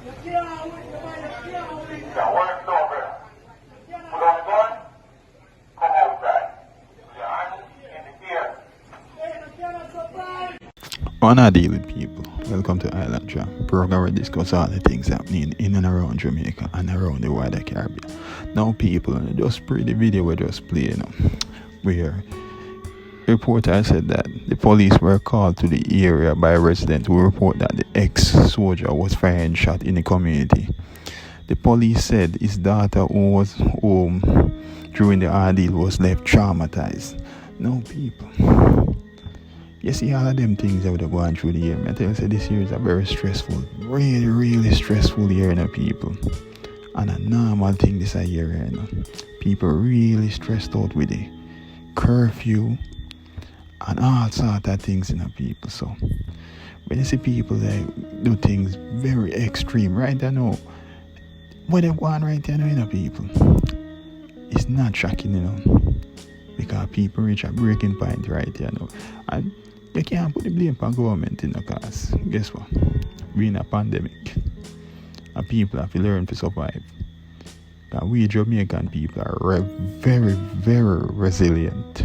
That works over. Put on the gun, come outside. Your hands in the air. Wanna deal with people. Welcome to Island Jam, program where we discuss all the things happening in and around Jamaica and around the wider Caribbean. Now people, just play the video we just played where reporter said that the police were called to the area by a resident who reported that the ex-soldier was firing shot in the community. The police said his daughter, who was home during the ordeal, was left traumatized. Now people, you see all of them things that are going through the year. I tell you, this year is a very stressful, really stressful year, people. And a normal thing this year, people really stressed out with the curfew and all sorts of things, people. So when you see people that do things very extreme, right? I know what they want right there, people. It's not shocking, because people reach a breaking point right here, and you can't put the blame on government, because guess what? We're in a pandemic, and people have to learn to survive. Because we Jamaican people are very resilient,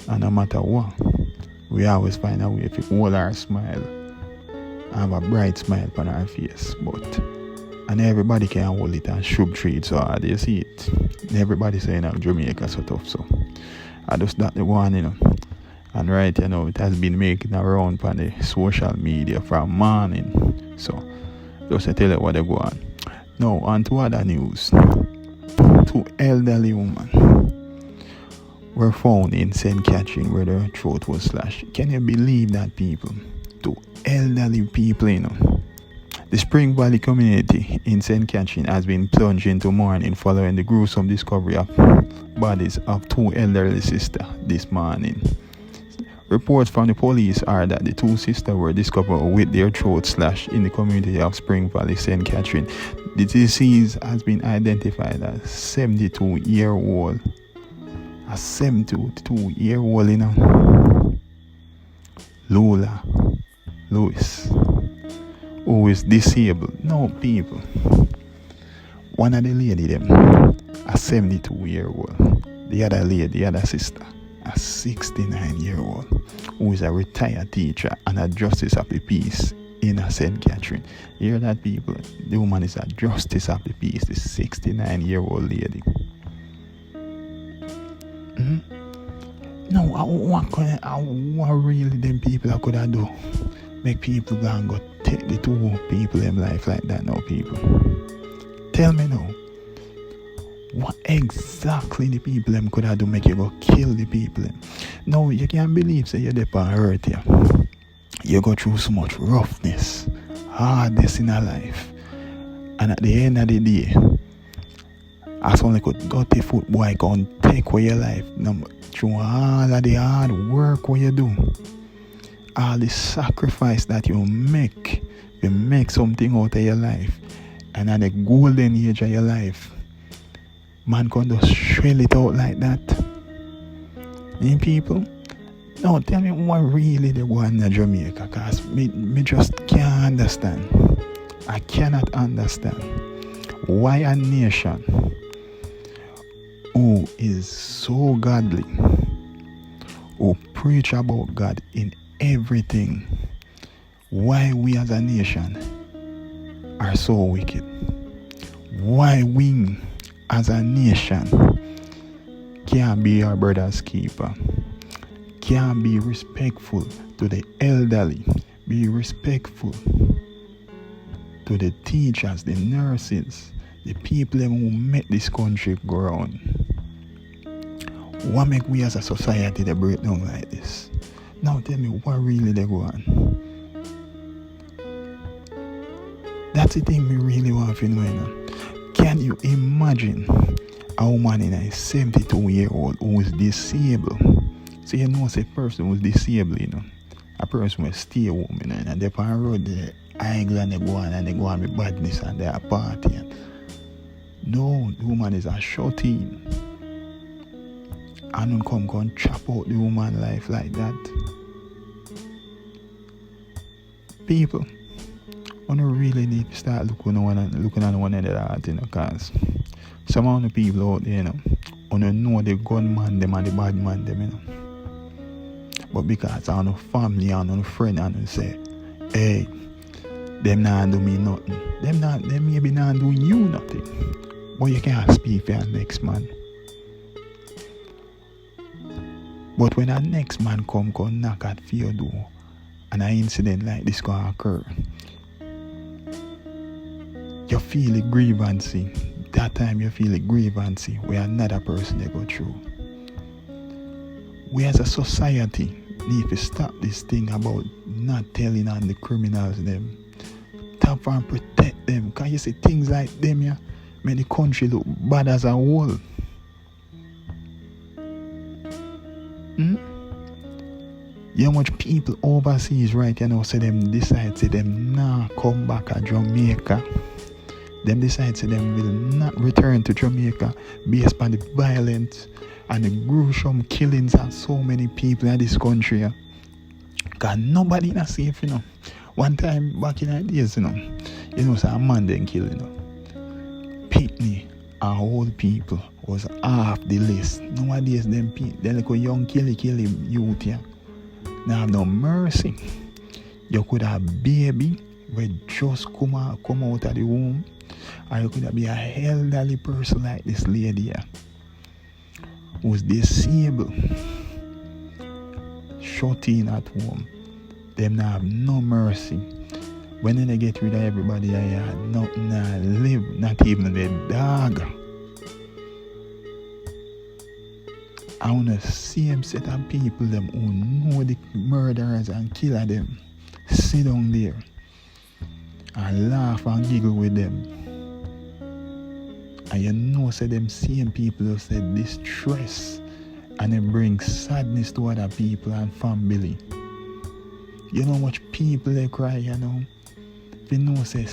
and no matter what, we always find a way to hold our smile and have a bright smile on our face. And everybody can hold it and should treat so hard, you see it. Everybody saying Jamaica so tough, so I just that the one, And right, it has been making a round on the social media from morning. So just to tell you what they go on. Now on to other news. Two elderly women were found in St. Catherine where their throat was slashed. Can you believe that, people? Two elderly people, The Spring Valley community in St. Catherine has been plunged into mourning following the gruesome discovery of bodies of two elderly sisters this morning. Reports from the police are that the two sisters were discovered with their throats slashed in the community of Spring Valley, St. Catherine. The deceased has been identified as 72-year-old. A 72-year-old, Lola Lewis, who is disabled. No, people. One of the lady them, a 72-year-old. The other sister, a 69-year-old, who is a retired teacher and a justice of the peace in St. Catherine. You hear that, people? The woman is a justice of the peace, the 69-year-old lady. No, what really them people I could have do? Make people go and go take the two people in life like that now, people. Tell me now. What exactly the people them could have do make you go kill the people them? No, you can't believe say you're there on earth here. You go through so much roughness, hardness in our life. And at the end of the day, as only could dirty foot boy can take away your life. Through all of the hard work what you do, all the sacrifice that you make something out of your life, and at the golden age of your life, man can just shell it out like that. And people, now tell me what really they want in Jamaica, because me just can't understand. I cannot understand why a nation who is so godly, who preach about God in everything, why we as a nation are so wicked. Why we as a nation can't be our brother's keeper, can't be respectful to the elderly, be respectful to the teachers, the nurses, the people who make this country go round. What make we as a society they break down like this? Now tell me what really they go on. That's the thing we really want to know. Can you imagine a woman in a 72-year-old who is disabled? So you know, a person who is disabled, a person who stay home, and they're on the road, the angle and they go on with badness and they're partying. No, the woman is a shut-in. And don't come chop out the woman life like that. People, I don't really need to start looking at one of that, because some of the people out there, I don't know the gunman them and the bad man them, But because I no family and no friend and say, hey, them not do me nothing. Them maybe not do you nothing. But you can't speak for your next man. But when a next man come knock at your door and an incident like this can occur, you feel the grievancy. That time you feel the grievancy where another person they go through. We as a society need to stop this thing about not telling on the criminals them. Tap and protect them. Can you see things like them here? Make the country look bad as a whole. You know much people overseas right say them decide say them nah come back to Jamaica. Them decide say them will not return to Jamaica based on the violence and the gruesome killings of so many people in this country. Cause nobody not safe, One time back in the days, so a man then kill, Pitney and old people was half the list. Nowadays them like a young killy youth here. Now have no mercy. You could have baby where just come out of the womb, or you could be a elderly person like this lady here, who's disabled, shut in at home. Them not have no mercy. When they get rid of everybody, I had nothing to live, not even the dog. I want the same set of people them who know the murderers and killer them sit down there and laugh and giggle with them. And say them same people who said distress and it brings sadness to other people and family. You know how much people they cry, If you say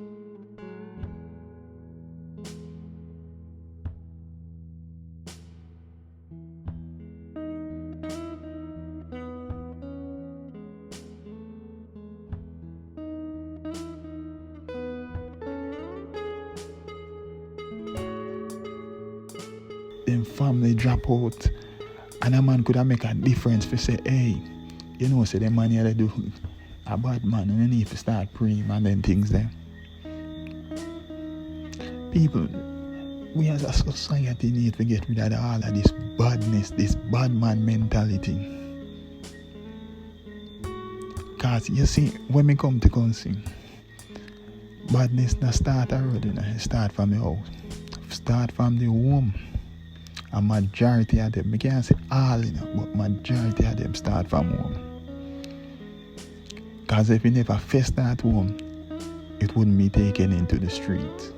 them family drop out and a man could have make a difference for say, hey, say the man here they do a bad man and they need to start praying and then things there. People, we as a society need to get rid of all of this badness, this bad man mentality. Cause you see, when we come to council, badness not start already, it start from the house. Start from the home. A majority of them, I can't say all, but majority of them start from home. Because if you never first start home, it wouldn't be taken into the street.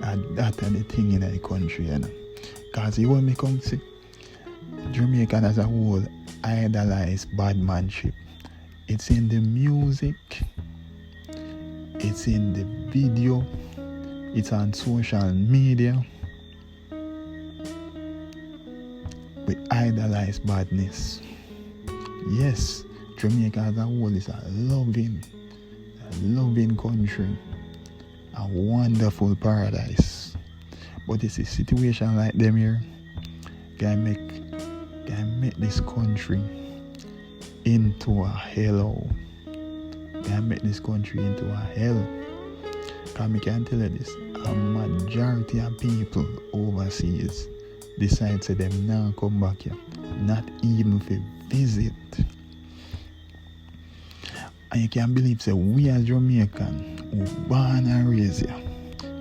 And that's the thing in the country, Because when we come to Jamaica as a whole, idolize badmanship. It's in the music, it's in the video, it's on social media. We idolize badness. Yes, Jamaica as a whole is a loving country, a wonderful paradise. But it's a situation like them here can make this country into a hell. Can make this country into a hell. Because I can tell you this, a majority of people overseas decide to them now come back here, not even for visit. And you can't believe say we as Jamaican who born and raised here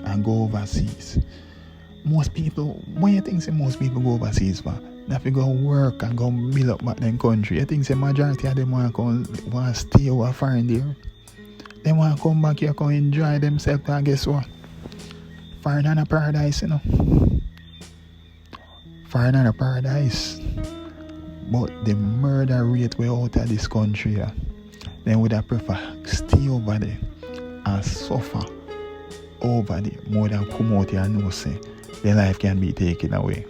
and go overseas. Most people, when you think say most people go overseas for, they have to go work and go build up back them country. You think say majority of them want to stay over foreign there. They want to come back here and enjoy themselves, and guess what? Foreign and a paradise, Foreign and a paradise. But the murder rate way out of this country, they would have prefer stay over there and suffer over there more than come out here and know say their life can be taken away.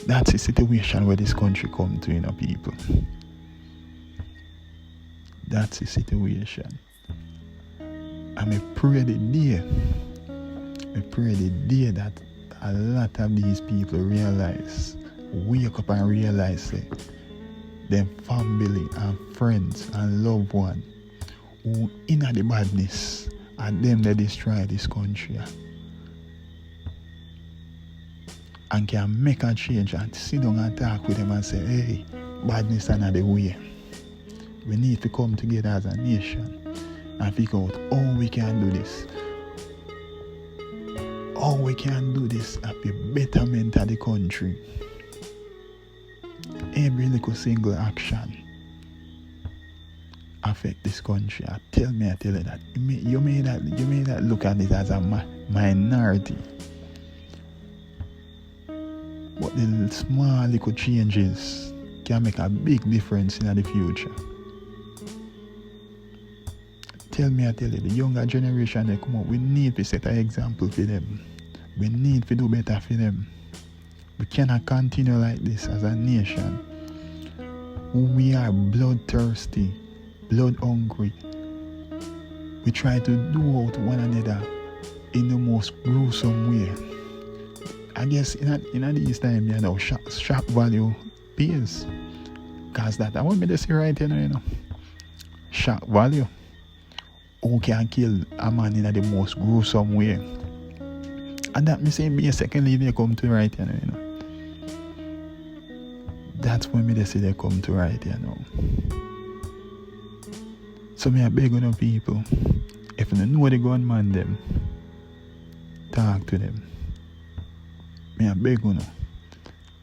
That's the situation where this country come to, people. That's the situation. And I pray the day that a lot of these people wake up and realize them family and friends and loved ones who in the badness and them that destroy this country and can make a change and sit down and talk with them and say, hey, badness is not the way. We need to come together as a nation and figure out how we can do this. How we can do this at the betterment of the country. Every little single action affect this country. I tell you that you may not look at it as a minority, but the small little changes can make a big difference in the future. I tell you, the younger generation that come up, we need to set an example for them. We need to do better for them. We cannot continue like this as a nation. We are bloodthirsty, blood hungry. We try to do out one another in the most gruesome way. I guess in these times, shock value pays. Because that, I want me to say right here, shock value. Who can kill a man in the most gruesome way? And that me say, me a second lead they come to right here, That's when me they say they come to right here now. So me a beg on people, if you know the gunman them, talk to them. Me a beg on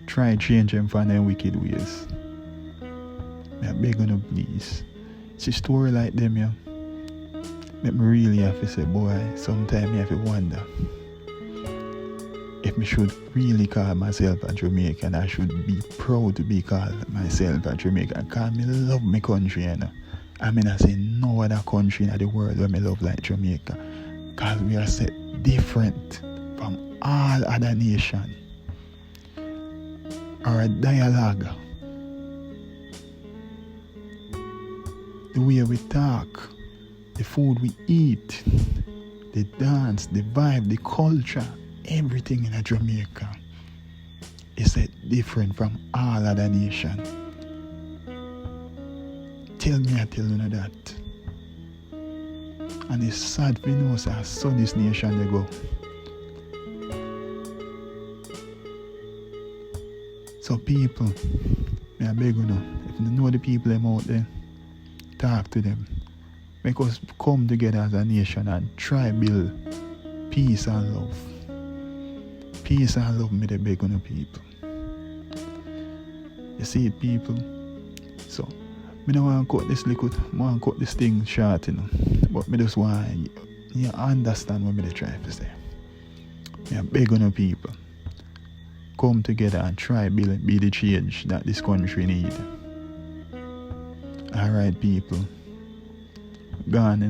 try change them from their wicked ways. Me a beg on please. It's a story like them, yeah. Make me really have to say, boy, sometimes I have to wonder if me should really call myself a Jamaican. I should be proud to be called myself a Jamaican, because me love my country, I mean, I say no other country in the world where me love like Jamaica, because we are set different from all other nations. Our dialogue, the way we talk, the food we eat, the dance, the vibe, the culture, everything in Jamaica is set different from all other nations. Tell me, I tell you that. And it's sad for you I saw this nation they go. So people, I beg you now, if you know the people them out there, talk to them. Make us come together as a nation and try build peace and love. Peace and love, me the beg on the people. You see it, people? So, I don't want to cut this cut this thing short, But I just want you understand what I try to say. I beg on the people. Come together and try be the change that this country needs. Alright, people. Gone,